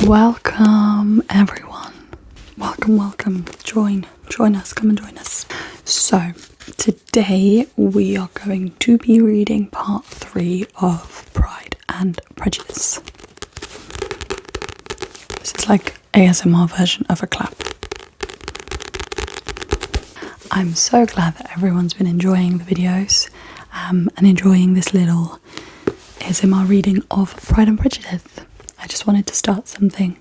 Welcome everyone. Welcome. Join us, come and join us. So today we are going to be reading part 3 of Pride and Prejudice. This is like ASMR version of a clap. I'm so glad that everyone's been enjoying the videos and enjoying this little ASMR reading of Pride and Prejudice. I just wanted to start something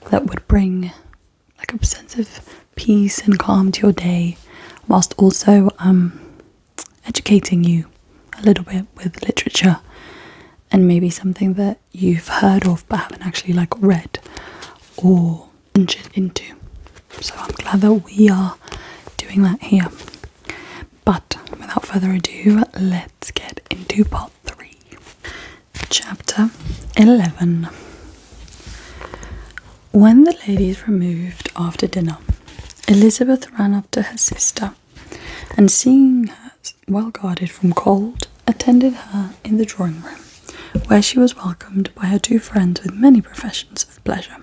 that would bring like a sense of peace and calm to your day, whilst also educating you a little bit with literature and maybe something that you've heard of but haven't actually like read or ventured into. So I'm glad that we are doing that here. But without further ado, let's get into part 3. Chapter 11. When the ladies removed after dinner, Elizabeth ran up to her sister and, seeing her well guarded from cold, attended her in the drawing room, where she was welcomed by her 2 friends with many professions of pleasure,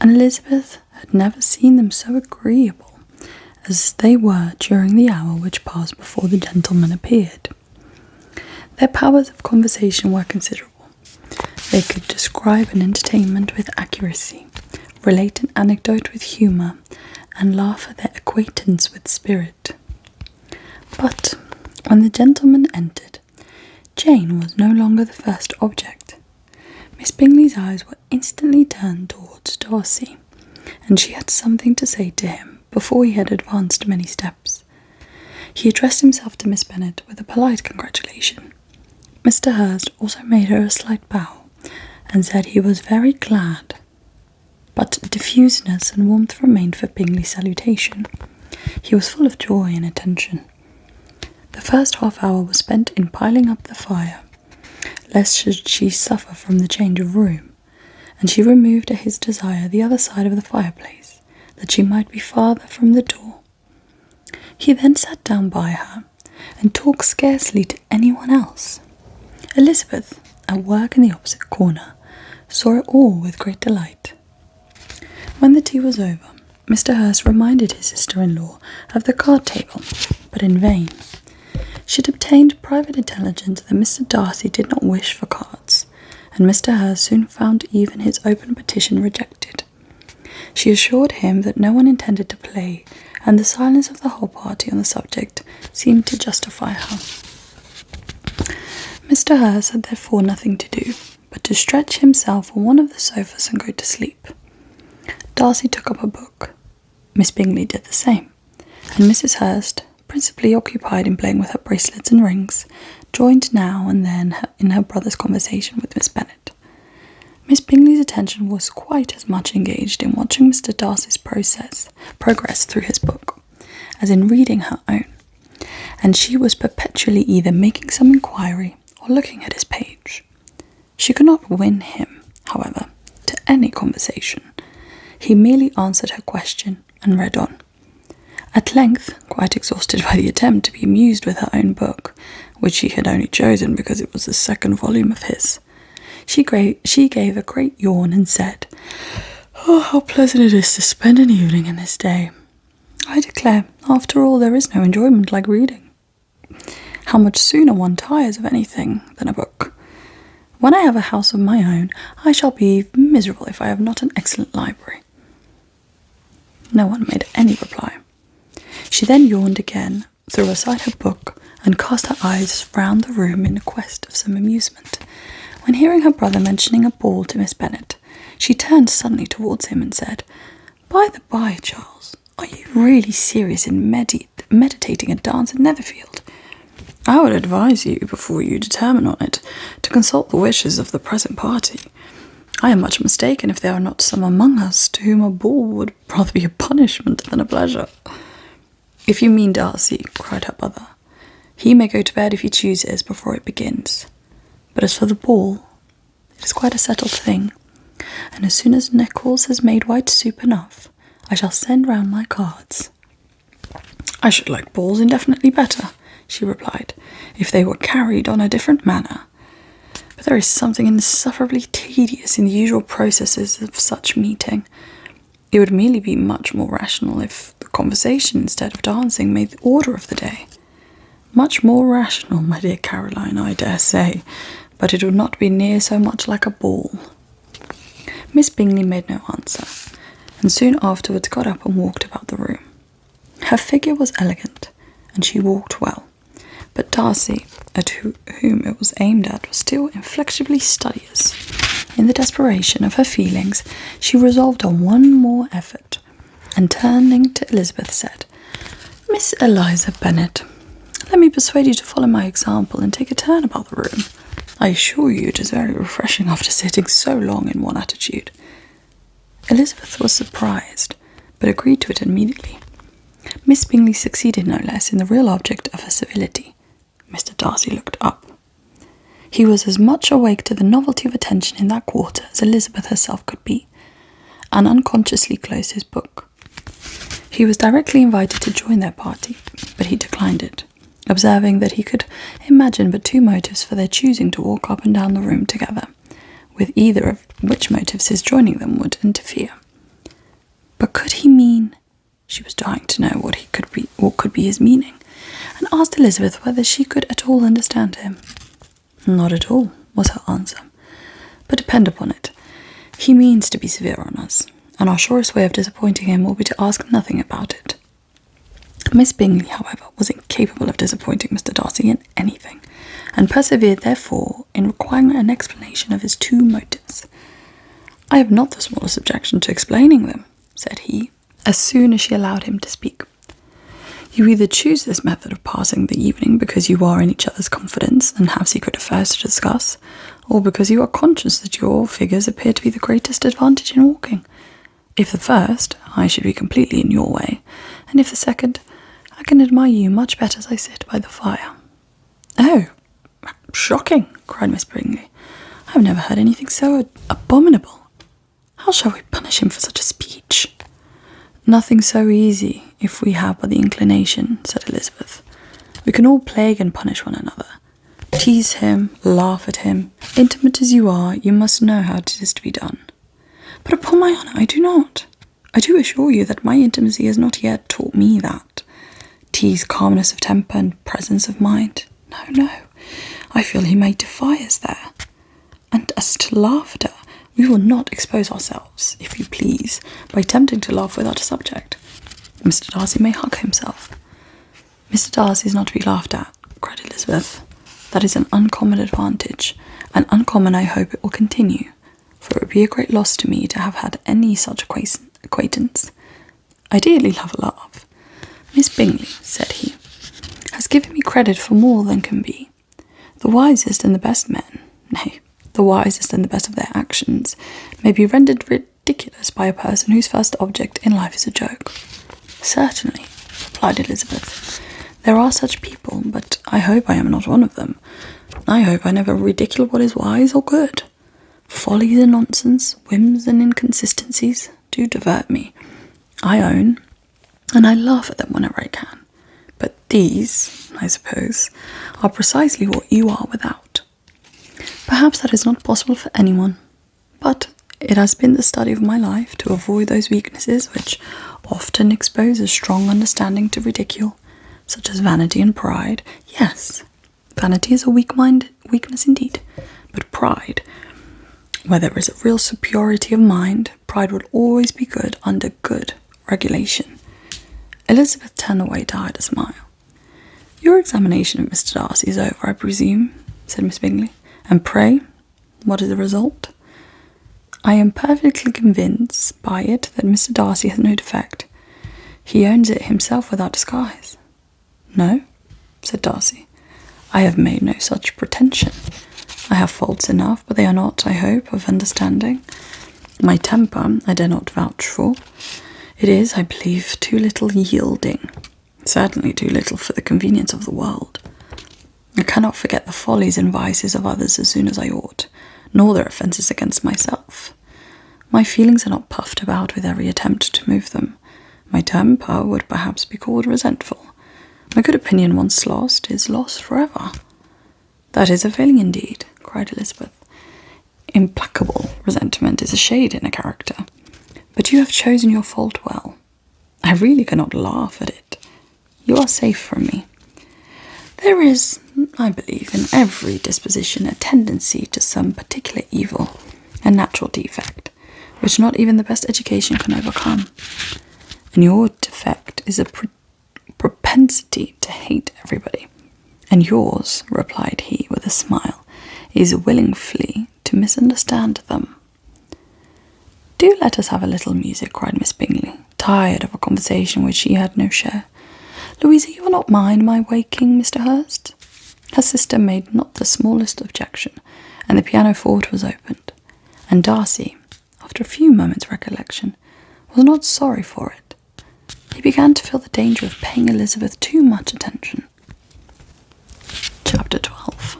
and Elizabeth had never seen them so agreeable as they were during the hour which passed before the gentlemen appeared. Their powers of conversation were considerable. They could describe an entertainment with accuracy, relate an anecdote with humour, and laugh at their acquaintance with spirit. But when the gentlemen entered, Jane was no longer the first object. Miss Bingley's eyes were instantly turned towards Darcy, and she had something to say to him before he had advanced many steps. He addressed himself to Miss Bennet with a polite congratulation. Mr. Hurst also made her a slight bow, and said he was very glad, but diffuseness and warmth remained for Bingley's salutation. He was full of joy and attention. The first half-hour was spent in piling up the fire, lest should she suffer from the change of room, and she removed at his desire the other side of the fireplace, that she might be farther from the door. He then sat down by her, and talked scarcely to anyone else. Elizabeth, at work in the opposite corner, saw it all with great delight. When the tea was over, Mr. Hurst reminded his sister-in-law of the card table, but in vain. She had obtained private intelligence that Mr. Darcy did not wish for cards, and Mr. Hurst soon found even his open petition rejected. She assured him that no one intended to play, and the silence of the whole party on the subject seemed to justify her. Mr. Hurst had therefore nothing to do but to stretch himself on one of the sofas and go to sleep. Darcy took up a book. Miss Bingley did the same, and Mrs. Hurst, principally occupied in playing with her bracelets and rings, joined now and then in her brother's conversation with Miss Bennet. Miss Bingley's attention was quite as much engaged in watching Mr. Darcy's progress through his book as in reading her own, and she was perpetually either making some inquiry or looking at his page. She could not win him, however, to any conversation. He merely answered her question and read on. At length, quite exhausted by the attempt to be amused with her own book, which she had only chosen because it was the 2nd volume of his, she gave a great yawn and said, "Oh, how pleasant it is to spend an evening in this day. I declare, after all, there is no enjoyment like reading. How much sooner one tires of anything than a book. When I have a house of my own, I shall be miserable if I have not an excellent library." No one made any reply. She then yawned again, threw aside her book, and cast her eyes round the room in quest of some amusement, when hearing her brother mentioning a ball to Miss Bennet, she turned suddenly towards him and said, "By the by, Charles, are you really serious in meditating a dance at Netherfield? I would advise you, before you determine on it, to consult the wishes of the present party. I am much mistaken if there are not some among us to whom a ball would rather be a punishment than a pleasure." "If you mean Darcy," cried her brother, "he may go to bed if he chooses before it begins. But as for the ball, it is quite a settled thing, and as soon as Nichols has made white soup enough, I shall send round my cards." "I should like balls indefinitely better," she replied, "if they were carried on a different manner. But there is something insufferably tedious in the usual processes of such meeting. It would merely be much more rational if the conversation instead of dancing made the order of the day. Much more rational, my dear Caroline, I dare say, but it would not be near so much like a ball. Miss Bingley made no answer, and soon afterwards got up and walked about the room. Her figure was elegant, and she walked well, but Darcy, at whom it was aimed at, was still inflexibly studious. In the desperation of her feelings, she resolved on one more effort, and turning to Elizabeth said, "Miss Eliza Bennet, let me persuade you to follow my example and take a turn about the room. I assure you it is very refreshing after sitting so long in one attitude." Elizabeth was surprised, but agreed to it immediately. Miss Bingley succeeded no less in the real object of her civility. Mr. Darcy looked up. He was as much awake to the novelty of attention in that quarter as Elizabeth herself could be, and unconsciously closed his book. He was directly invited to join their party, but he declined it, observing that he could imagine but two motives for their choosing to walk up and down the room together, with either of which motives his joining them would interfere. But could he mean? She was dying to know what could be his meaning, and asked Elizabeth whether she could at all understand him. "Not at all," was her answer. "But depend upon it, he means to be severe on us, and our surest way of disappointing him will be to ask nothing about it." Miss Bingley, however, was incapable of disappointing Mr. Darcy in anything, and persevered therefore in requiring an explanation of his two motives. "I have not the smallest objection to explaining them," said he, as soon as she allowed him to speak. "You either choose this method of passing the evening because you are in each other's confidence and have secret affairs to discuss, or because you are conscious that your figures appear to be the greatest advantage in walking. If the first, I should be completely in your way, and if the second, I can admire you much better as I sit by the fire." "Oh, shocking!" cried Miss Bingley. "I have never heard anything so abominable. How shall we punish him for such a speech?" "Nothing so easy, if we have but the inclination," said Elizabeth. "We can all plague and punish one another. Tease him, laugh at him. Intimate as you are, you must know how it is to be done." "But upon my honour, I do not. I do assure you that my intimacy has not yet taught me that. Tease calmness of temper and presence of mind. No. I feel he may defy us there. And as to laughter, we will not expose ourselves, if you please, by attempting to laugh without a subject. Mr. Darcy may hug himself." "Mr. Darcy is not to be laughed at," cried Elizabeth. "That is an uncommon advantage, and uncommon I hope it will continue, for it would be a great loss to me to have had any such acquaintance. I dearly love a laugh. Miss Bingley," said he, "has given me credit for more than can be. The wisest and the best men, nay, the wisest and the best of their actions, may be rendered ridiculous by a person whose first object in life is a joke." "Certainly," replied Elizabeth. "There are such people, but I hope I am not one of them. I hope I never ridicule what is wise or good. Follies and nonsense, whims and inconsistencies do divert me, I own, and I laugh at them whenever I can. But these, I suppose, are precisely what you are without. Perhaps that is not possible for anyone, but it has been the study of my life to avoid those weaknesses which often expose a strong understanding to ridicule, such as vanity and pride. Yes, vanity is a weakness indeed, but pride, where there is a real superiority of mind, pride will always be good under good regulation." Elizabeth turned away to hide a smile. "Your examination of Mr. Darcy is over, I presume," said Miss Bingley. "And pray, what is the result?" "I am perfectly convinced by it that Mr. Darcy has no defect. He owns it himself without disguise." "No," said Darcy, "I have made no such pretension. I have faults enough, but they are not, I hope, of understanding. My temper I dare not vouch for. It is, I believe, too little yielding, certainly too little for the convenience of the world. I cannot forget the follies and vices of others as soon as I ought, nor their offences against myself. My feelings are not puffed about with every attempt to move them. My temper would perhaps be called resentful. My good opinion once lost is lost forever." "That is a failing indeed," cried Elizabeth. Implacable resentment is a shade in a character, but you have chosen your fault well. I really cannot laugh at it. You are safe from me. There is, I believe, in every disposition a tendency to some particular evil, a natural defect, which not even the best education can overcome. And your defect is a propensity to hate everybody. And yours, replied he with a smile, is willingly to misunderstand them. Do let us have a little music, cried Miss Bingley, tired of a conversation which she had no share. Louisa, you will not mind my waking Mr. Hurst? Her sister made not the smallest objection, and the pianoforte was opened, and Darcy, after a few moments' recollection, was not sorry for it. He began to feel the danger of paying Elizabeth too much attention. Chapter 12.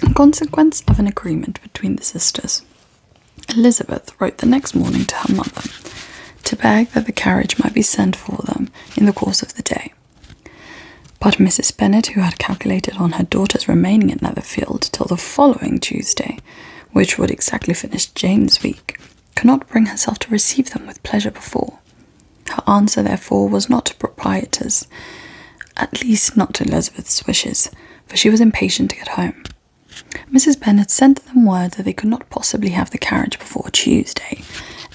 In consequence of an agreement between the sisters, Elizabeth wrote the next morning to her mother to beg that the carriage might be sent for them in the course of the day. But Mrs. Bennet, who had calculated on her daughter's remaining at Netherfield till the following Tuesday, which would exactly finish Jane's week, could not bring herself to receive them with pleasure before. Her answer, therefore, was not to proprietors, at least not to Elizabeth's wishes, for she was impatient to get home. Mrs. Bennet sent them word that they could not possibly have the carriage before Tuesday,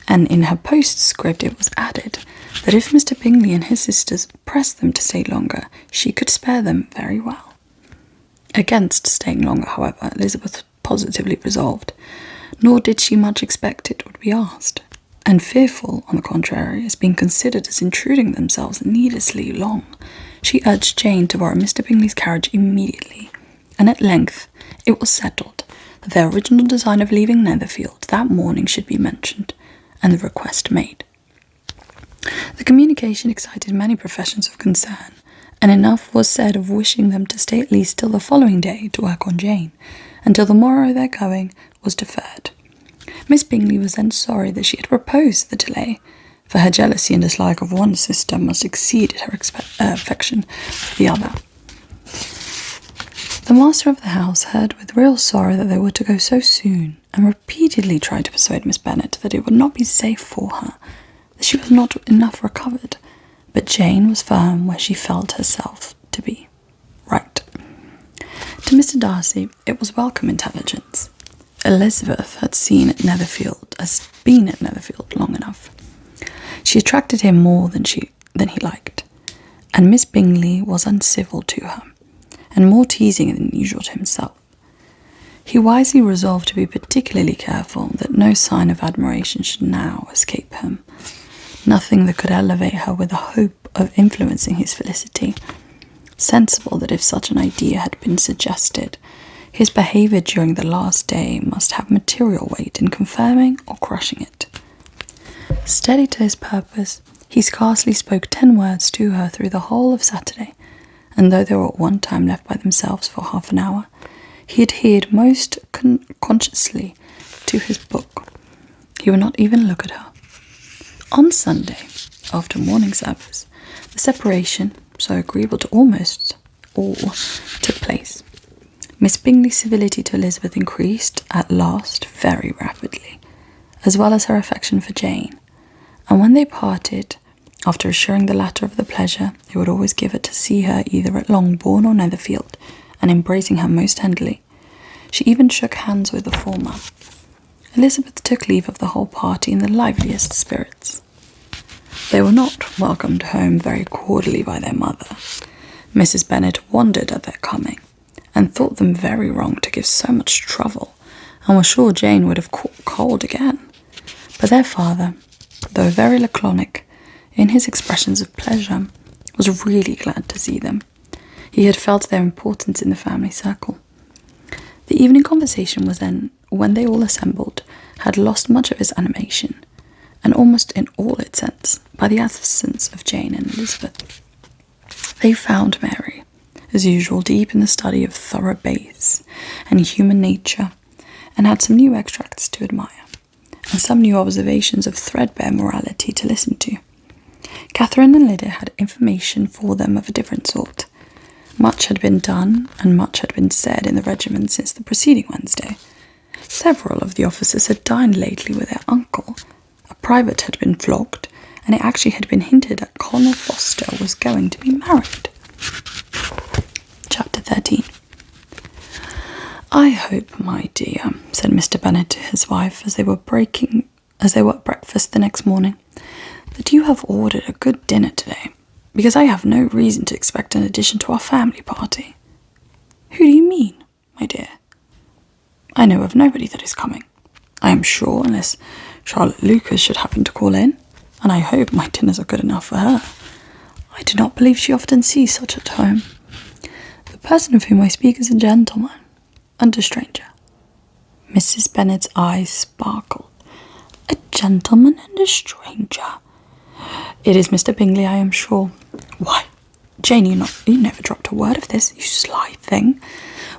and in her postscript it was added that if Mr. Bingley and his sisters pressed them to stay longer, she could spare them very well. Against staying longer, however, Elizabeth positively resolved, nor did she much expect it would be asked, and fearful, on the contrary, as being considered as intruding themselves needlessly long, she urged Jane to borrow Mr. Bingley's carriage immediately, and at length it was settled that their original design of leaving Netherfield that morning should be mentioned, and the request made. The communication excited many professions of concern, and enough was said of wishing them to stay at least till the following day to work on Jane, until the morrow their going was deferred. Miss Bingley was then sorry that she had proposed the delay, for her jealousy and dislike of one sister must exceed her affection for the other. The master of the house heard with real sorrow that they were to go so soon, and repeatedly tried to persuade Miss Bennet that it would not be safe for her, that she was not enough recovered, but Jane was firm where she felt herself to be right. To Mr. Darcy it was welcome intelligence. Elizabeth had been at Netherfield long enough. She attracted him more than he liked, and Miss Bingley was uncivil to her, and more teasing than usual to himself. He wisely resolved to be particularly careful that no sign of admiration should now escape him, nothing that could elevate her with a hope of influencing his felicity, sensible that if such an idea had been suggested, his behaviour during the last day must have material weight in confirming or crushing it. Steady to his purpose, he scarcely spoke 10 words to her through the whole of Saturday, and though they were at one time left by themselves for half an hour, he adhered most consciously to his book. He would not even look at her. On Sunday, after morning service, the separation, so agreeable to almost all, took place. Miss Bingley's civility to Elizabeth increased at last very rapidly, as well as her affection for Jane, and when they parted, after assuring the latter of the pleasure they would always give her to see her either at Longbourn or Netherfield, and embracing her most tenderly, she even shook hands with the former. Elizabeth took leave of the whole party in the liveliest spirits. They were not welcomed home very cordially by their mother. Mrs. Bennet wondered at their coming, and thought them very wrong to give so much trouble, and was sure Jane would have caught cold again. But their father, though very laconic in his expressions of pleasure, was really glad to see them. He had felt their importance in the family circle. The evening conversation was then, when they all assembled, had lost much of its animation, and almost in all its sense, by the absence of Jane and Elizabeth. They found Mary, as usual, deep in the study of thorough bass and human nature, and had some new extracts to admire, and some new observations of threadbare morality to listen to. Catherine and Lydia had information for them of a different sort. Much had been done, and much had been said in the regiment since the preceding Wednesday. Several of the officers had dined lately with their uncle. A private had been flogged, and it actually had been hinted that Colonel Foster was going to be married. Chapter 13. "I hope, my dear," said Mr. Bennet to his wife as they were at breakfast the next morning, "that you have ordered a good dinner today, because I have no reason to expect an addition to our family party." "Who do you mean, my dear?" "I know of nobody that is coming, I am sure, unless Charlotte Lucas should happen to call in, and I hope my dinners are good enough for her. I do not believe she often sees such at home. The person of whom I speak is a gentleman, and a stranger." Mrs. Bennet's eyes sparkled. "A gentleman and a stranger? It is Mr. Bingley, I am sure." "Why, Jane, you never dropped a word of this, you sly thing.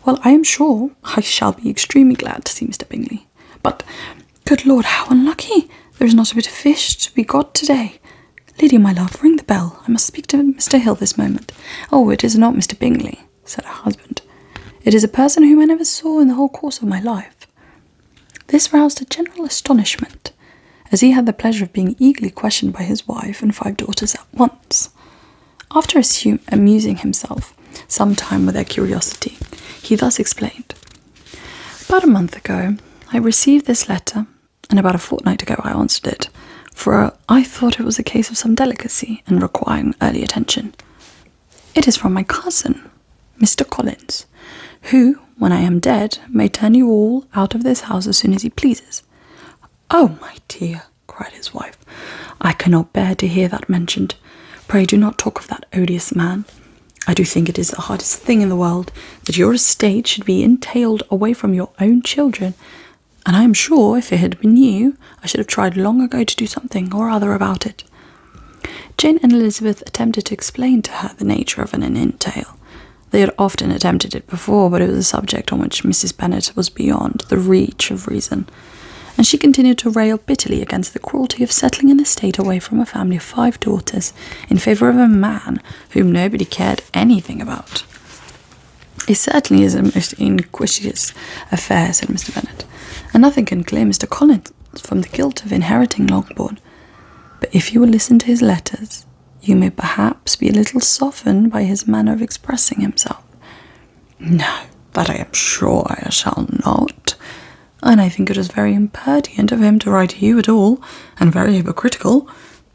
Well, I am sure I shall be extremely glad to see Mr. Bingley. But, good Lord, how unlucky! There is not a bit of fish to be got today. Lydia, my love, ring the bell. I must speak to Mr. Hill this moment." "Oh, it is not Mr. Bingley," said her husband. "It is a person whom I never saw in the whole course of my life." This roused a general astonishment, as he had the pleasure of being eagerly questioned by his wife and 5 daughters at once. After amusing himself some time with their curiosity, he thus explained: "About a month ago, I received this letter, and about a fortnight ago I answered it, for I thought it was a case of some delicacy and requiring early attention. It is from my cousin, Mr. Collins, who, when I am dead, may turn you all out of this house as soon as he pleases." "Oh, my dear," cried his wife, "I cannot bear to hear that mentioned. Pray do not talk of that odious man. I do think it is the hardest thing in the world that your estate should be entailed away from your own children, and I am sure if it had been you, I should have tried long ago to do something or other about it." Jane and Elizabeth attempted to explain to her the nature of an entail. They had often attempted it before, but it was a subject on which Mrs. Bennet was beyond the reach of reason, and she continued to rail bitterly against the cruelty of settling an estate away from a family of 5 daughters in favour of a man whom nobody cared anything about. "It certainly is a most iniquitous affair," said Mr. Bennet, "and nothing can clear Mr. Collins from the guilt of inheriting Longbourn. But if you will listen to his letters, you may perhaps be a little softened by his manner of expressing himself." "No, that I am sure I shall not. And I think it was very impertinent of him to write to you at all, and very hypocritical.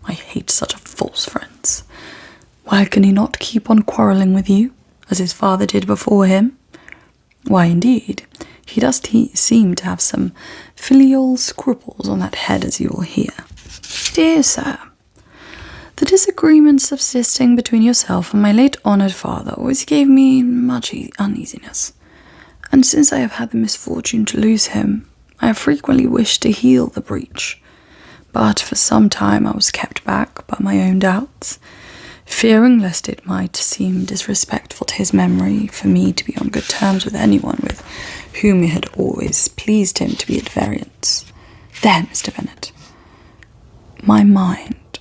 I hate such false friends. Why can he not keep on quarrelling with you, as his father did before him? Why, indeed, he does seem to have some filial scruples on that head, as you will hear. Dear sir, the disagreement subsisting between yourself and my late honoured father always gave me much uneasiness, and since I have had the misfortune to lose him, I have frequently wished to heal the breach, but for some time I was kept back by my own doubts, fearing lest it might seem disrespectful to his memory for me to be on good terms with anyone with whom it had always pleased him to be at variance. There, Mr. Bennet, my mind,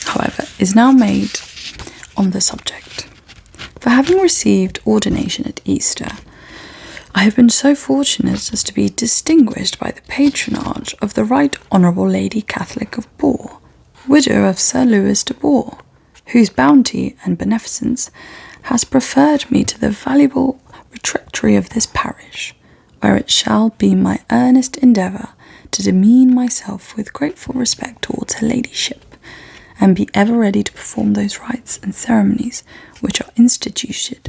however, is now made on the subject, for having received ordination at Easter, I have been so fortunate as to be distinguished by the patronage of the Right Honourable Lady Catholic of Bourg, widow of Sir Lewis de Bourg, whose bounty and beneficence has preferred me to the valuable rectory of this parish, where it shall be my earnest endeavour to demean myself with grateful respect towards her ladyship, and be ever ready to perform those rites and ceremonies which are instituted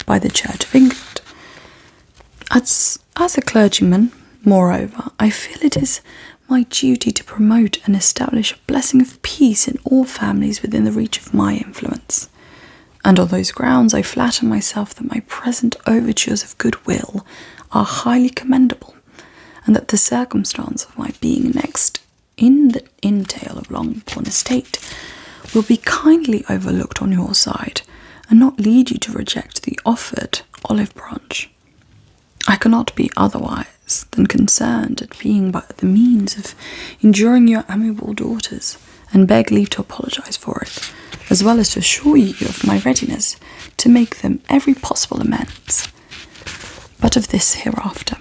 by the Church of England. As a clergyman, moreover, I feel it is my duty to promote and establish a blessing of peace in all families within the reach of my influence. And on those grounds I flatter myself that my present overtures of goodwill are highly commendable, and that the circumstance of my being next in the entail of Longbourn estate will be kindly overlooked on your side, and not lead you to reject the offered olive branch. I cannot be otherwise than concerned at being but the means of injuring your amiable daughters, and beg leave to apologise for it, as well as to assure you of my readiness to make them every possible amends. But of this hereafter.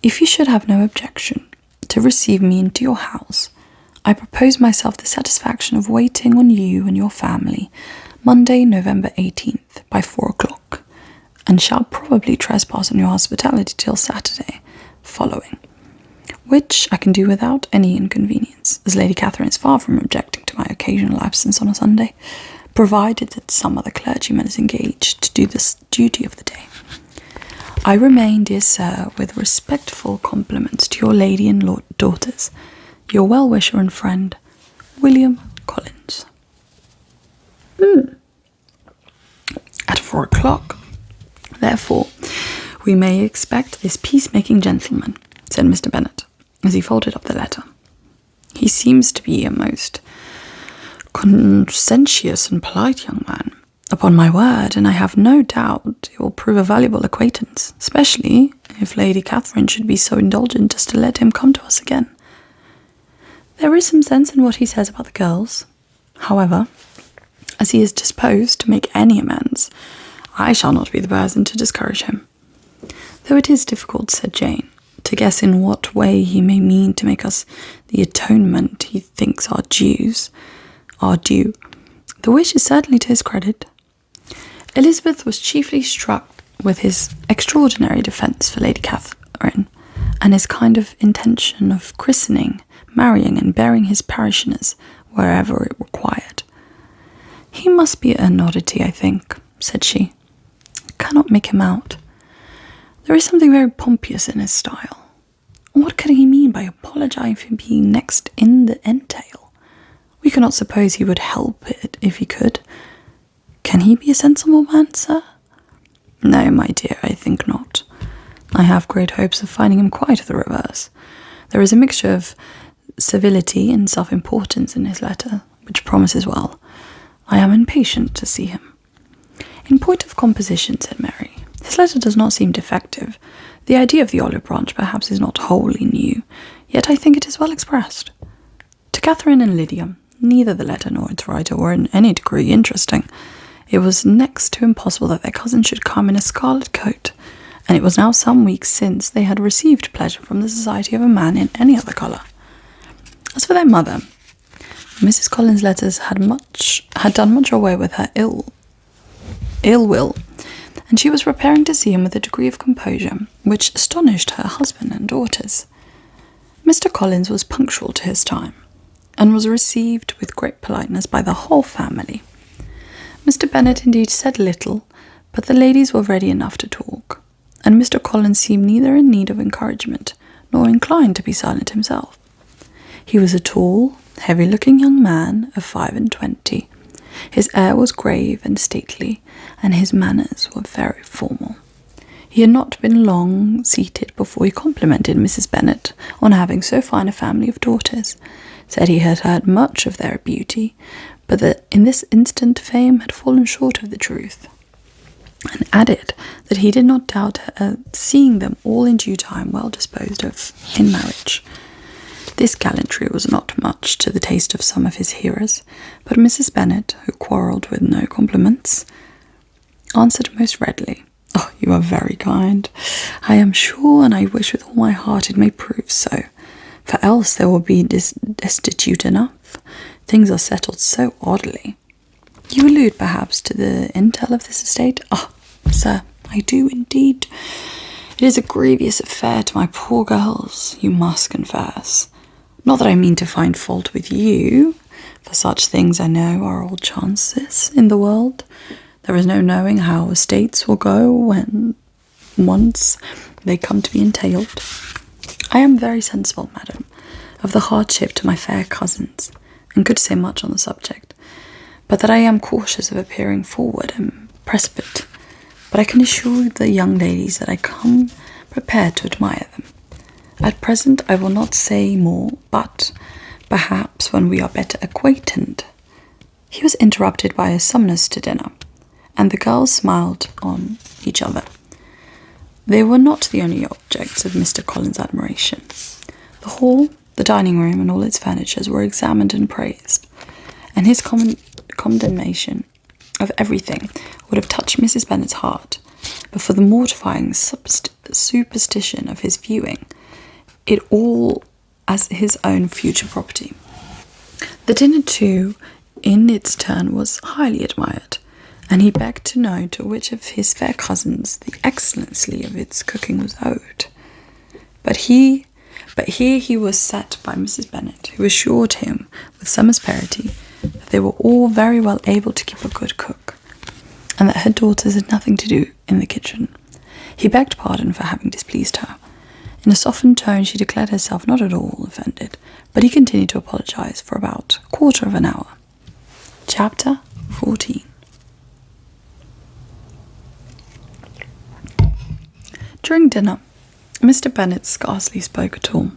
If you should have no objection to receive me into your house, I propose myself the satisfaction of waiting on you and your family Monday, November 18th by 4 o'clock, and shall probably trespass on your hospitality till Saturday following, which I can do without any inconvenience, as Lady Catherine is far from objecting to my occasional absence on a Sunday, provided that some other clergyman is engaged to do this duty of the day. I remain, dear sir, with respectful compliments to your lady and daughters, your well-wisher and friend, William Collins. At 4 o'clock, therefore, we may expect this peacemaking gentleman, said Mr. Bennet, as he folded up the letter. He seems to be a most conscientious and polite young man, upon my word, and I have no doubt it will prove a valuable acquaintance, especially if Lady Catherine should be so indulgent as to let him come to us again. There is some sense in what he says about the girls. However, as he is disposed to make any amends, I shall not be the person to discourage him. Though it is difficult, said Jane, to guess in what way he may mean to make us the atonement he thinks our due. The wish is certainly to his credit. Elizabeth was chiefly struck with his extraordinary defence for Lady Catherine, and his kind of intention of christening, marrying, and bearing his parishioners wherever it required. He must be an oddity, I think, said she. I cannot make him out. There is something very pompous in his style. What can he mean by apologizing for being next in the entail? We cannot suppose he would help it if he could. Can he be a sensible man, sir? No, my dear, I think not. I have great hopes of finding him quite the reverse. There is a mixture of civility and self-importance in his letter, which promises well. I am impatient to see him. In point of composition, said Mary, his letter does not seem defective. The idea of the olive branch perhaps is not wholly new, yet I think it is well expressed. To Catherine and Lydia, neither the letter nor its writer were in any degree interesting. It was next to impossible that their cousin should come in a scarlet coat, and it was now some weeks since they had received pleasure from the society of a man in any other colour. As for their mother, Mrs. Collins' letters had done much away with her ill will, and she was preparing to see him with a degree of composure which astonished her husband and daughters. Mr. Collins was punctual to his time, and was received with great politeness by the whole family. Mr. Bennet indeed said little, but the ladies were ready enough to talk, and Mr. Collins seemed neither in need of encouragement nor inclined to be silent himself. He was a tall, heavy-looking young man of 25. His air was grave and stately, and his manners were very formal. He had not been long seated before he complimented Mrs. Bennet on having so fine a family of daughters, said he had heard much of their beauty, but that in this instant fame had fallen short of the truth, and added that he did not doubt her seeing them all in due time well disposed of in marriage. This gallantry was not much to the taste of some of his hearers, but Mrs. Bennet, who quarrelled with no compliments, answered most readily, "Oh, you are very kind. I am sure, and I wish with all my heart it may prove so, for else there will be destitute enough. Things are settled so oddly. You allude, perhaps, to the entail of this estate?" "Ah, sir, I do indeed. It is a grievous affair to my poor girls, you must confess. Not that I mean to find fault with you, for such things I know are all chances in the world. There is no knowing how estates will go when once they come to be entailed. I am very sensible, madam, of the hardship to my fair cousins, and could say much on the subject, but that I am cautious of appearing forward and precipitate. But I can assure the young ladies that I come prepared to admire them. At present I will not say more, but perhaps when we are better acquainted." He was interrupted by a summons to dinner, and the girls smiled on each other. They were not the only objects of Mr. Collins' admiration. The hall, the dining room, and all its furnitures were examined and praised, and his condemnation of everything would have touched Mrs. Bennet's heart, but for the mortifying superstition of his viewing it all as his own future property. The dinner, too, in its turn was highly admired, and he begged to know to which of his fair cousins the excellency of its cooking was owed. But here he was set by Mrs. Bennet, who assured him with some asperity that they were all very well able to keep a good cook, and that her daughters had nothing to do in the kitchen. He begged pardon for having displeased her. In a softened tone she declared herself not at all offended, but he continued to apologise for about a quarter of an hour. Chapter 14. During dinner, Mr. Bennet scarcely spoke at all,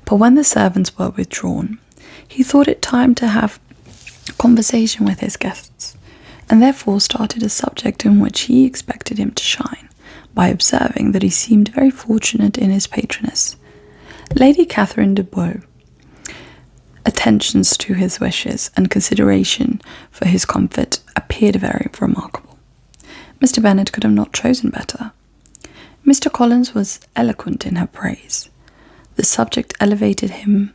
but when the servants were withdrawn, he thought it time to have a conversation with his guests, and therefore started a subject in which he expected him to shine, by observing that he seemed very fortunate in his patroness. Lady Catherine de Bois' attentions to his wishes and consideration for his comfort appeared very remarkable. Mr. Bennet could have not chosen better. Mr. Collins was eloquent in her praise. The subject elevated him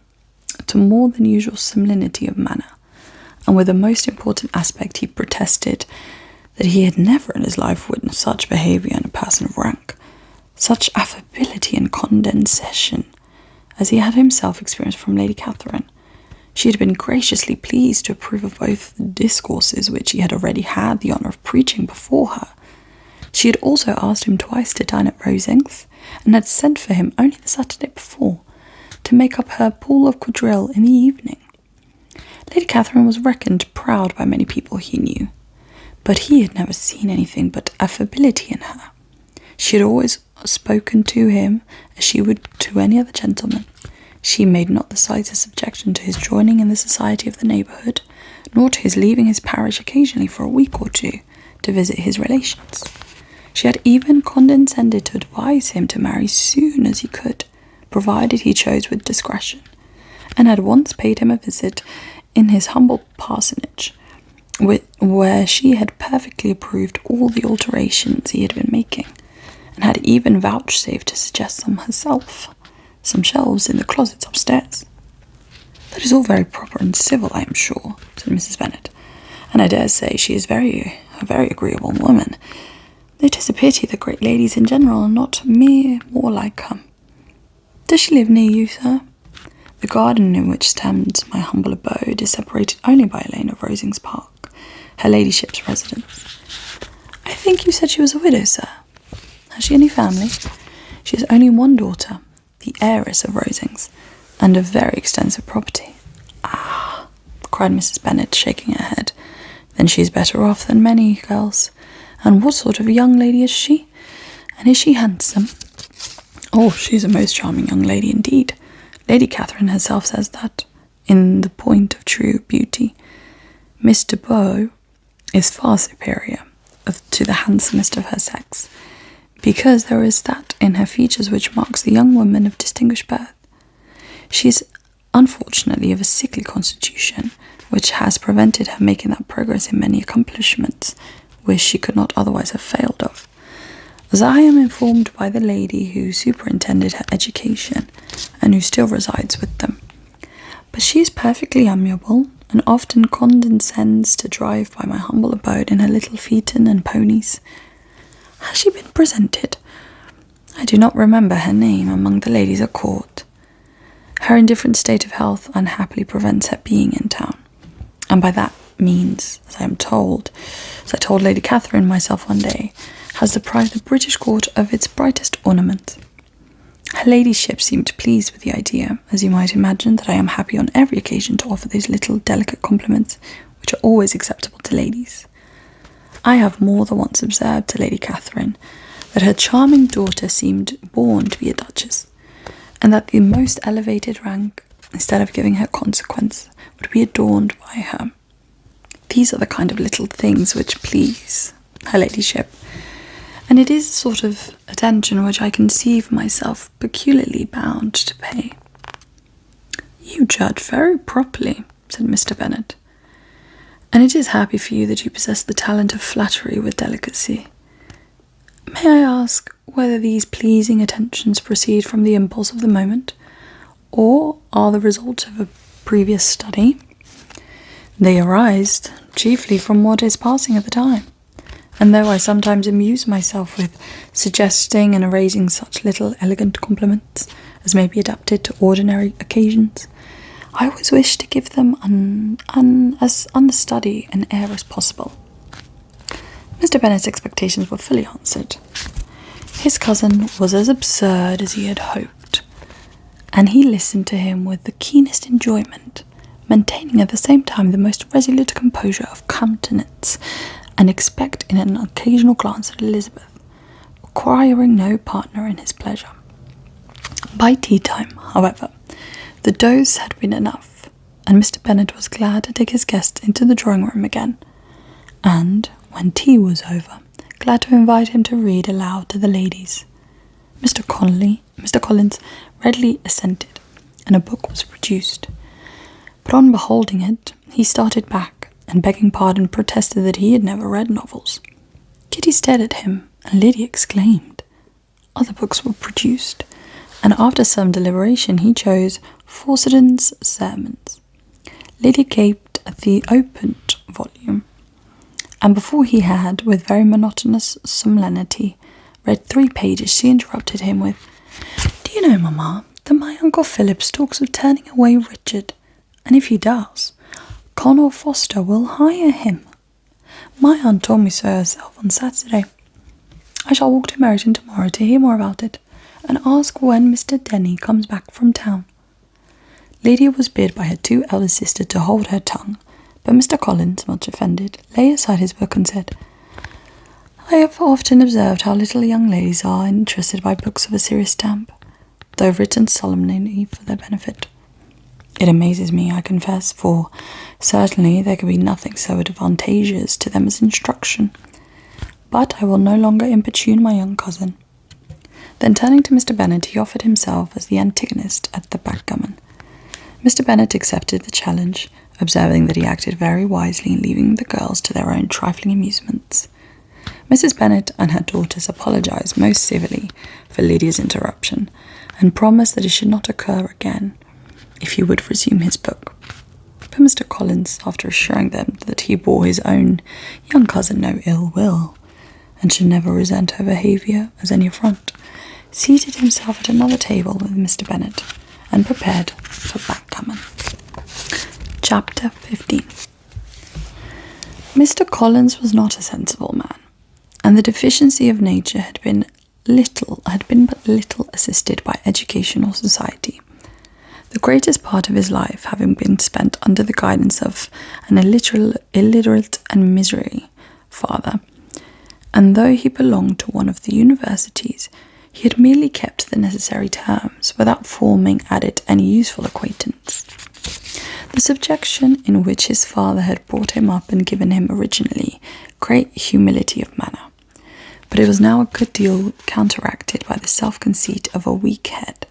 to more than usual solemnity of manner, and with a most important aspect he protested that he had never in his life witnessed such behaviour in a person of rank, such affability and condescension as he had himself experienced from Lady Catherine. She had been graciously pleased to approve of both the discourses which he had already had the honour of preaching before her. She had also asked him twice to dine at Rosings, and had sent for him only the Saturday before, to make up her pool of quadrille in the evening. Lady Catherine was reckoned proud by many people he knew, but he had never seen anything but affability in her. She had always spoken to him as she would to any other gentleman. She made not the slightest objection to his joining in the society of the neighbourhood, nor to his leaving his parish occasionally for a week or two to visit his relations. She had even condescended to advise him to marry soon as he could, provided he chose with discretion, and had once paid him a visit in his humble parsonage, where she had perfectly approved all the alterations he had been making, and had even vouchsafed to suggest some herself, some shelves in the closets upstairs. "That is all very proper and civil, I am sure," said Mrs. Bennet, "and I dare say she is a very agreeable woman. It is a pity that great ladies in general are not more like her. Does she live near you, sir? The garden in which stands my humble abode is separated only by a lane of Rosings Park, her ladyship's residence." "I think you said she was a widow, sir. Has she any family?" "She has only one daughter, the heiress of Rosings, and of very extensive property." "Ah," cried Mrs. Bennet, shaking her head, "then she is better off than many girls. And what sort of a young lady is she? And is she handsome?" "Oh, she is a most charming young lady indeed. Lady Catherine herself says that, in the point of true beauty, Miss de Bois is far superior to the handsomest of her sex, because there is that in her features which marks the young woman of distinguished birth. She is unfortunately of a sickly constitution, which has prevented her making that progress in many accomplishments which she could not otherwise have failed of, as I am informed by the lady who superintended her education, and who still resides with them. But she is perfectly amiable, and often condescends to drive by my humble abode in her little phaeton and ponies. Has she been presented? I do not remember her name among the ladies at court. Her indifferent state of health unhappily prevents her being in town, and by that means, as I told Lady Catherine myself one day, has deprived the British court of its brightest ornament. Her ladyship seemed pleased with the idea, as you might imagine, that I am happy on every occasion to offer those little delicate compliments which are always acceptable to ladies. I have more than once observed to Lady Catherine that her charming daughter seemed born to be a duchess, and that the most elevated rank, instead of giving her consequence, would be adorned by her. These are the kind of little things which please her ladyship, and it is a sort of attention which I conceive myself peculiarly bound to pay." "You judge very properly," said Mr. Bennet. and it is happy for you that you possess the talent of flattery with delicacy. May I ask whether these pleasing attentions proceed from the impulse of the moment, or are the result of a previous study? They arise chiefly from what is passing at the time, and though I sometimes amuse myself with suggesting and erasing such little elegant compliments as may be adapted to ordinary occasions, I always wish to give them as unstudied an air as possible. Mr. Bennet's expectations were fully answered. His cousin was as absurd as he had hoped, and he listened to him with the keenest enjoyment, maintaining at the same time the most resolute composure of countenance, and expecting an occasional glance at Elizabeth, requiring no partner in his pleasure. By tea time, however, the dose had been enough, and Mr. Bennet was glad to take his guest into the drawing-room again, and, when tea was over, glad to invite him to read aloud to the ladies. Mr. Collins readily assented, and a book was produced. But on beholding it, he started back, and begging pardon, protested that he had never read novels. Kitty stared at him, and Lydia exclaimed. Other books were produced, and after some deliberation he chose Fawcetton's Sermons. Lydia gaped at the opened volume, and before he had, with very monotonous solemnity, read 3 pages, she interrupted him with, "Do you know, Mamma, that my Uncle Philip talks of turning away Richard, and if he does, Connor Foster will hire him. My aunt told me so herself on Saturday. I shall walk to Meryton tomorrow to hear more about it, and ask when Mr. Denny comes back from town." Lydia was bid by her 2 elder sisters to hold her tongue, but Mr. Collins, much offended, laid aside his book and said, "I have often observed how little young ladies are interested by books of a serious stamp, though written solemnly for their benefit. It amazes me, I confess, for certainly there can be nothing so advantageous to them as instruction. But I will no longer importune my young cousin." Then turning to Mr. Bennet, he offered himself as the antagonist at the backgammon. Mr. Bennet accepted the challenge, observing that he acted very wisely in leaving the girls to their own trifling amusements. Mrs. Bennet and her daughters apologized most civilly for Lydia's interruption, and promised that it should not occur again, if he would resume his book. But Mr. Collins, after assuring them that he bore his own young cousin no ill will, and should never resent her behaviour as any affront, seated himself at another table with Mr. Bennet, and prepared for backgammon. Chapter 15. Mr. Collins was not a sensible man, and the deficiency of nature had been but little assisted by education or society, the greatest part of his life having been spent under the guidance of an illiterate and miserly father, and though he belonged to one of the universities, he had merely kept the necessary terms without forming at it any useful acquaintance. The subjection in which his father had brought him up and given him originally great humility of manner, but it was now a good deal counteracted by the self-conceit of a weak head,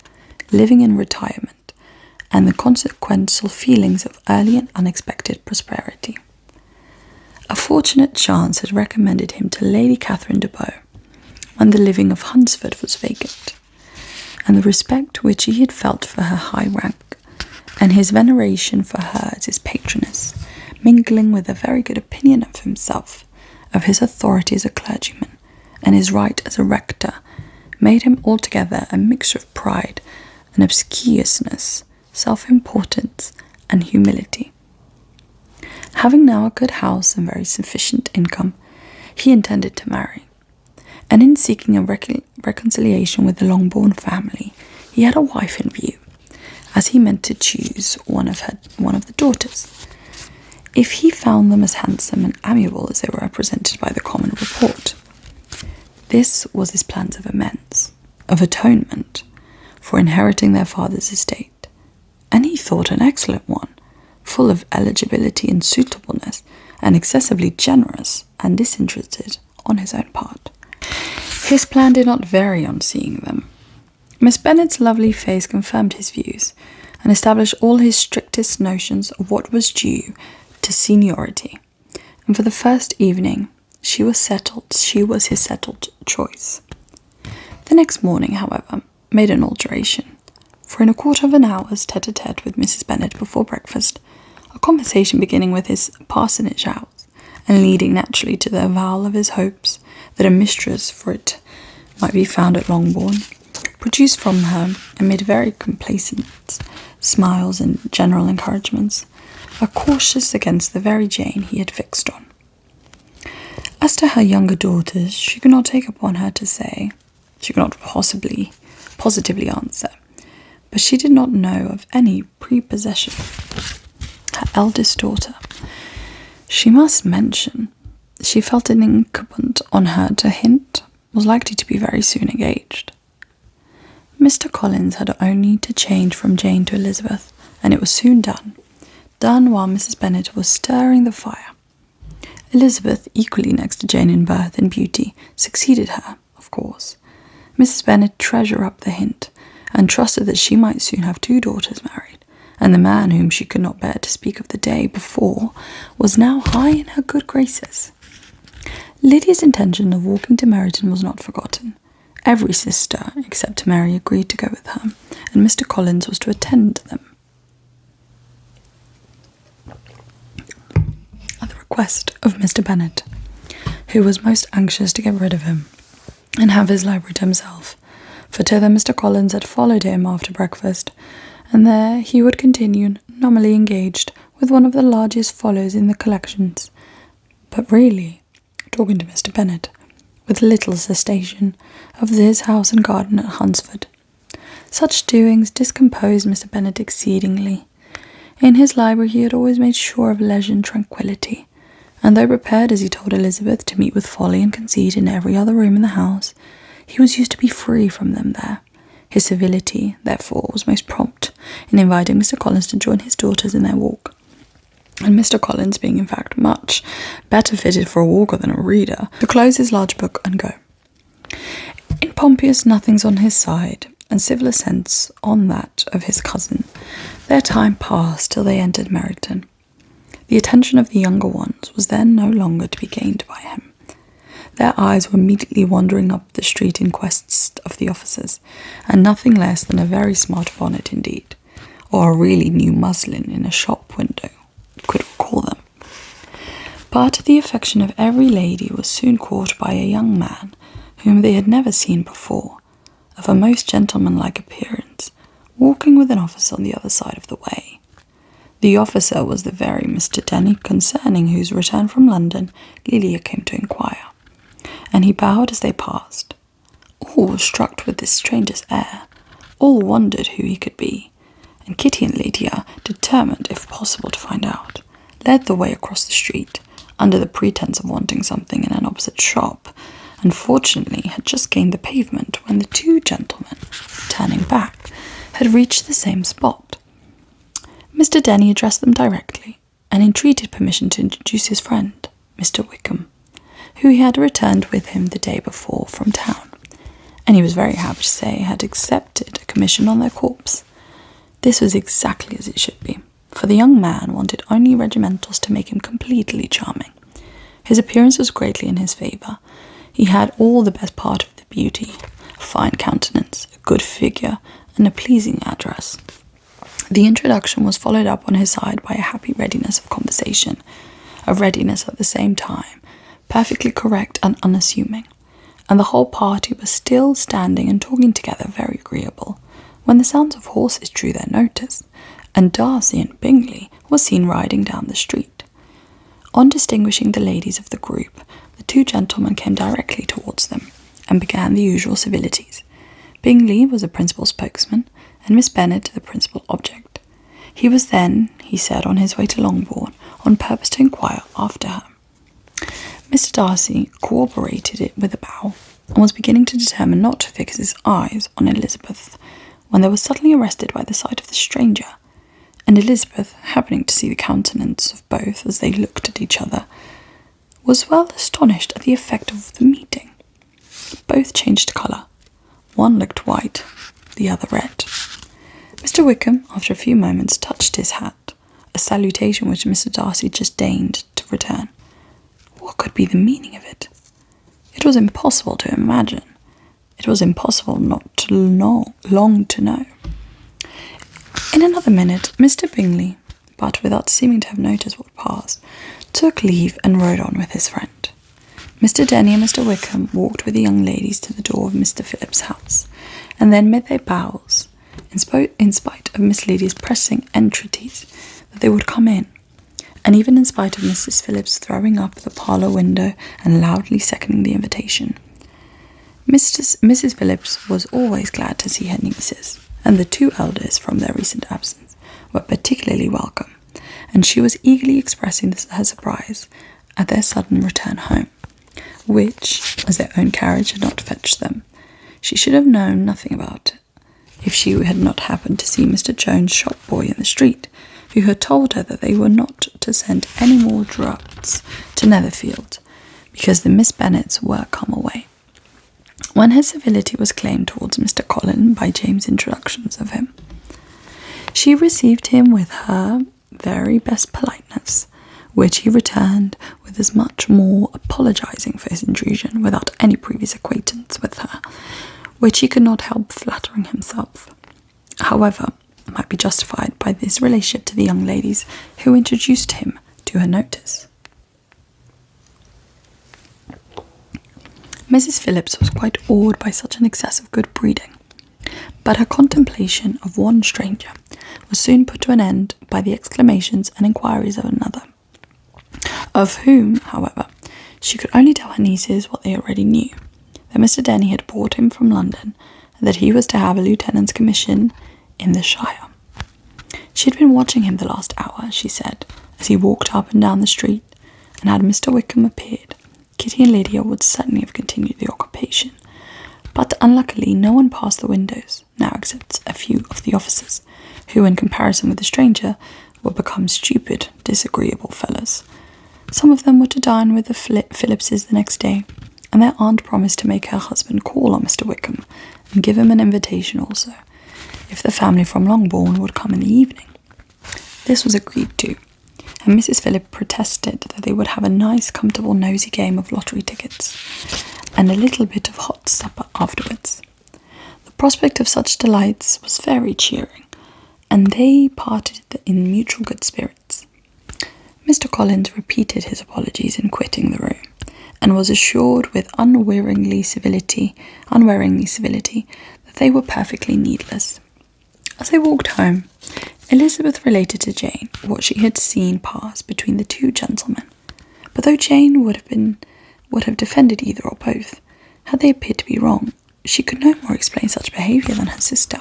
living in retirement, and the consequential feelings of early and unexpected prosperity. A fortunate chance had recommended him to Lady Catherine de Bow, when the living of Hunsford was vacant, and the respect which he had felt for her high rank, and his veneration for her as his patroness, mingling with a very good opinion of himself, of his authority as a clergyman, and his right as a rector, made him altogether a mixture of pride and obscureness, self-importance and humility. Having now a good house and very sufficient income, he intended to marry, and in seeking a reconciliation with the Longbourn family, he had a wife in view, as he meant to choose one of the daughters, if he found them as handsome and amiable as they were represented by the common report. This was his plans of amends, of atonement, for inheriting their father's estate, and he thought an excellent one, full of eligibility and suitableness, and excessively generous and disinterested on his own part. His plan did not vary on seeing them. Miss Bennet's lovely face confirmed his views, and established all his strictest notions of what was due to seniority, and for the first evening she was his settled choice. The next morning, however, made an alteration, for in a quarter of an hour's tete-a-tete with Mrs. Bennet before breakfast, a conversation beginning with his parsonage house, and leading naturally to the avowal of his hopes that a mistress for it might be found at Longbourn, produced from her, amid very complacent smiles and general encouragements, a cautious against the very Jane he had fixed on. As to her younger daughters, she could not take upon her to say, she could not positively answer, but she did not know of any prepossession. Her eldest daughter, she must mention, she felt it incumbent on her to hint, was likely to be very soon engaged. Mr. Collins had only to change from Jane to Elizabeth, and it was soon done while Mrs. Bennet was stirring the fire. Elizabeth, equally next to Jane in birth and beauty, succeeded her, of course. Mrs. Bennet treasured up the hint, and trusted that she might soon have 2 daughters married, and the man whom she could not bear to speak of the day before was now high in her good graces. Lydia's intention of walking to Meryton was not forgotten. Every sister, except Mary, agreed to go with her, and Mr. Collins was to attend them. At the request of Mr. Bennet, who was most anxious to get rid of him, and have his library to himself, for thither Mr. Collins had followed him after breakfast, and there he would continue nominally engaged with one of the largest follows in the collections, but really talking to Mr. Bennet, with little cessation, of his house and garden at Hunsford. Such doings discomposed Mr. Bennet exceedingly. In his library he had always made sure of leisure and tranquillity, and though prepared, as he told Elizabeth, to meet with folly and conceit in every other room in the house, he was used to be free from them there. His civility, therefore, was most prompt in inviting Mr. Collins to join his daughters in their walk, and Mr. Collins being in fact much better fitted for a walker than a reader, to close his large book and go. In pompous nothings on his side, and civil assents on that of his cousin, their time passed till they entered Meryton. The attention of the younger ones was then no longer to be gained by him. Their eyes were immediately wandering up the street in quest of the officers, and nothing less than a very smart bonnet indeed, or a really new muslin in a shop window, could recall them. But the affection of every lady was soon caught by a young man whom they had never seen before, of a most gentlemanlike appearance, walking with an officer on the other side of the way. The officer was the very Mr. Denny concerning whose return from London Lydia came to inquire, and he bowed as they passed. All were struck with this stranger's air, all wondered who he could be, and Kitty and Lydia, determined if possible to find out, led the way across the street, under the pretence of wanting something in an opposite shop, and fortunately had just gained the pavement when the 2 gentlemen, turning back, had reached the same spot. Mr. Denny addressed them directly, and entreated permission to introduce his friend, Mr. Wickham, who he had returned with him the day before from town, and he was very happy to say had accepted a commission on their corps. This was exactly as it should be, for the young man wanted only regimentals to make him completely charming. His appearance was greatly in his favour. He had all the best part of the beauty, a fine countenance, a good figure, and a pleasing address. The introduction was followed up on his side by a happy readiness of conversation, a readiness at the same time, perfectly correct and unassuming, and the whole party was still standing and talking together very agreeable, when the sounds of horses drew their notice, and Darcy and Bingley were seen riding down the street. On distinguishing the ladies of the group, the 2 gentlemen came directly towards them, and began the usual civilities. Bingley was the principal spokesman, and Miss Bennet the principal object. He was then, he said, on his way to Longbourn, on purpose to inquire after her. Mr. Darcy corroborated it with a bow, and was beginning to determine not to fix his eyes on Elizabeth, when they were suddenly arrested by the sight of the stranger, and Elizabeth, happening to see the countenance of both as they looked at each other, was well astonished at the effect of the meeting. Both changed colour. One looked white, the other red. Mr. Wickham, after a few moments, touched his hat, a salutation which Mr. Darcy just deigned to return. what could be the meaning of it? It was impossible to imagine. It was impossible not to long to know. In another minute, Mr. Bingley, but without seeming to have noticed what passed, took leave and rode on with his friend. Mr. Denny and Mr. Wickham walked with the young ladies to the door of Mr. Phillips's house, and then made their bows, in spite of Miss Lydia's pressing entreaties that they would come in, and even in spite of Mrs. Phillips throwing up the parlour window and loudly seconding the invitation. Mrs. Phillips was always glad to see her nieces, and the two elders, from their recent absence, were particularly welcome, and she was eagerly expressing her surprise at their sudden return home, which, as their own carriage had not fetched them, she should have known nothing about it, if she had not happened to see Mr. Jones' shop boy in the street, who had told her that they were not to send any more drafts to Netherfield, because the Miss Bennets were come away. When her civility was claimed towards Mr. Collins by James' introductions of him, she received him with her very best politeness, which he returned with as much more apologising for his intrusion without any previous acquaintance with her, which he could not help flattering himself, however, might be justified by this relationship to the young ladies who introduced him to her notice. Mrs. Phillips was quite awed by such an excess of good breeding, but her contemplation of one stranger was soon put to an end by the exclamations and inquiries of another, of whom, however, she could only tell her nieces what they already knew, that Mr. Denny had brought him from London, and that he was to have a lieutenant's commission in the Shire. She had been watching him the last hour, she said, as he walked up and down the street, and had Mr. Wickham appeared, Kitty and Lydia would certainly have continued the occupation, but unluckily no one passed the windows, now except a few of the officers, who, in comparison with the stranger, were become stupid, disagreeable fellows. Some of them were to dine with the Phillipses the next day, and their aunt promised to make her husband call on Mr. Wickham, and give him an invitation also, if the family from Longbourn would come in the evening. This was agreed to, and Mrs. Phillip protested that they would have a nice, comfortable, nosy game of lottery tickets, and a little bit of hot supper afterwards. The prospect of such delights was very cheering, and they parted in mutual good spirits. Mr. Collins repeated his apologies in quitting the room, and was assured with unwearying civility that they were perfectly needless. As they walked home, Elizabeth related to Jane what she had seen pass between the two gentlemen, but though Jane would have defended either or both, had they appeared to be wrong, she could no more explain such behaviour than her sister.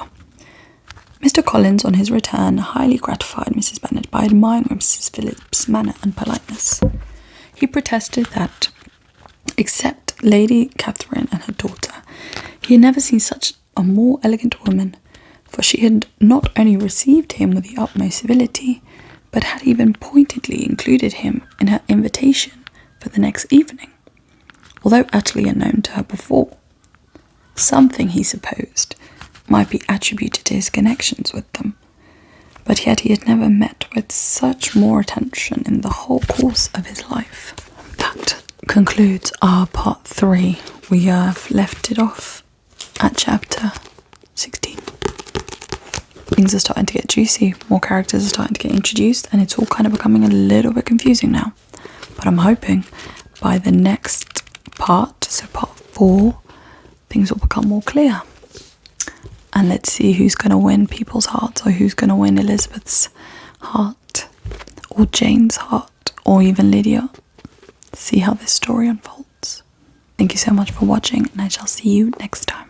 Mr. Collins, on his return, highly gratified Mrs. Bennet by admiring Mrs. Phillips's manner and politeness. He protested that, except Lady Catherine and her daughter, he had never seen such a more elegant woman, for she had not only received him with the utmost civility, but had even pointedly included him in her invitation for the next evening, although utterly unknown to her before. Something, he supposed, might be attributed to his connections with them, but yet he had never met with such more attention in the whole course of his life. That concludes our part 3. We have left it off at chapter 16. Things are starting to get juicy, more characters are starting to get introduced, and it's all kind of becoming a little bit confusing now. But I'm hoping by the next part, so part 4, things will become more clear. And let's see who's going to win people's hearts, or who's going to win Elizabeth's heart, or Jane's heart, or even Lydia. See how this story unfolds. Thank you so much for watching, and I shall see you next time.